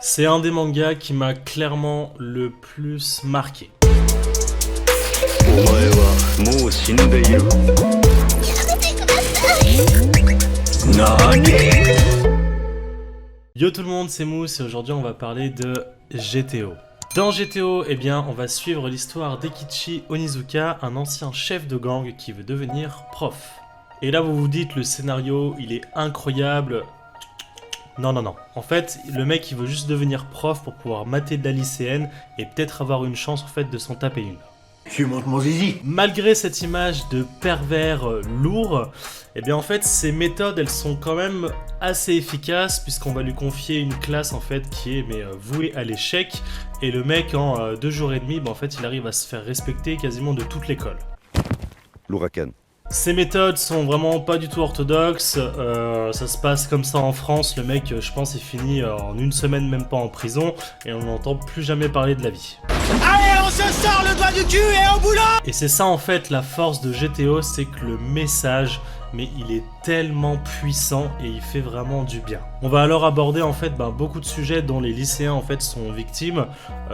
C'est un des mangas qui m'a clairement le plus marqué. Yo tout le monde, c'est Mousse et aujourd'hui on va parler de GTO. Dans GTO, eh bien, on va suivre l'histoire d'Eikichi Onizuka, un ancien chef de gang qui veut devenir prof. Et là vous vous dites, le scénario, il est incroyable. Non. En fait, le mec, il veut juste devenir prof pour pouvoir mater de la lycéenne et peut-être avoir une chance en fait de s'en taper une. Tu montes mon zizi. Malgré cette image de pervers lourd, eh bien en fait ces méthodes elles sont quand même assez efficaces puisqu'on va lui confier une classe en fait qui est vouée à l'échec et le mec en 2 jours et demi, en fait il arrive à se faire respecter quasiment de toute l'école. L'Huracan. Ces méthodes sont vraiment pas du tout orthodoxes, ça se passe comme ça en France, le mec je pense il finit en 1 semaine même pas en prison et on n'entend plus jamais parler de la vie. Allez, on se sort le doigt du cul et au boulot! Et c'est ça en fait la force de GTO, c'est que le message, mais il est tellement puissant et il fait vraiment du bien. On va alors aborder en fait beaucoup de sujets dont les lycéens en fait sont victimes,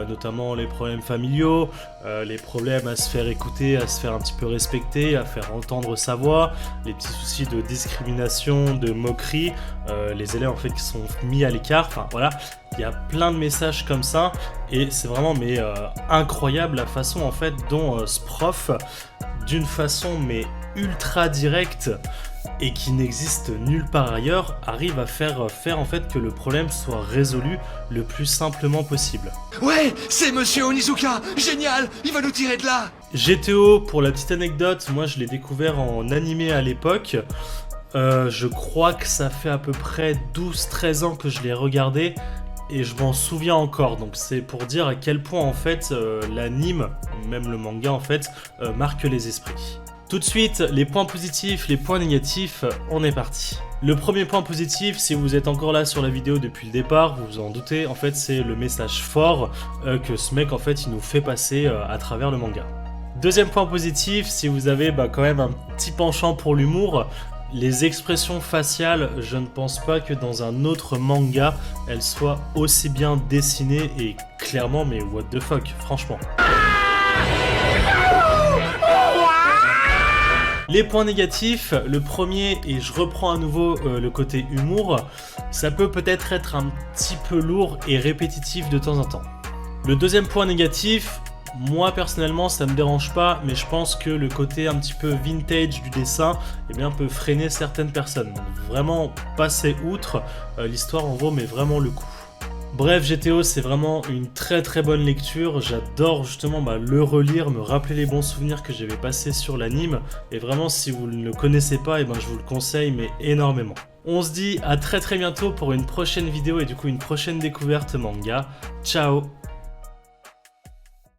notamment les problèmes familiaux, les problèmes à se faire écouter, à se faire un petit peu respecter, à faire entendre sa voix, les petits soucis de discrimination, de moquerie, les élèves en fait qui sont mis à l'écart, enfin voilà. Il y a plein de messages comme ça et c'est vraiment incroyable la façon en fait dont ce prof, d'une façon ultra directe et qui n'existe nulle part ailleurs, arrive à faire en fait que le problème soit résolu le plus simplement possible. Ouais, c'est Monsieur Onizuka, génial, il va nous tirer de là. GTO, pour la petite anecdote, moi je l'ai découvert en animé à l'époque. Je crois que ça fait à peu près 12-13 ans que je l'ai regardé. Et je m'en souviens encore, donc c'est pour dire à quel point en fait l'anime, même le manga en fait, marque les esprits. Tout de suite, les points positifs, les points négatifs, on est parti. Le premier point positif, si vous êtes encore là sur la vidéo depuis le départ, vous vous en doutez, en fait c'est le message fort que ce mec en fait il nous fait passer à travers le manga. Deuxième point positif, si vous avez quand même un petit penchant pour l'humour, les expressions faciales, je ne pense pas que dans un autre manga, elles soient aussi bien dessinées et clairement, mais what the fuck, franchement. Les points négatifs, le premier, et je reprends à nouveau le côté humour, ça peut peut-être être un petit peu lourd et répétitif de temps en temps. Le deuxième point négatif, moi personnellement ça me dérange pas, mais je pense que le côté un petit peu vintage du dessin peut freiner certaines personnes. Donc vraiment passer outre, l'histoire en vaut mais vraiment le coup. Bref, GTO c'est vraiment une très bonne lecture, j'adore justement le relire, me rappeler les bons souvenirs que j'avais passés sur l'anime, et vraiment si vous ne le connaissez pas, je vous le conseille mais énormément. On se dit à très bientôt pour une prochaine vidéo et du coup une prochaine découverte manga. Ciao!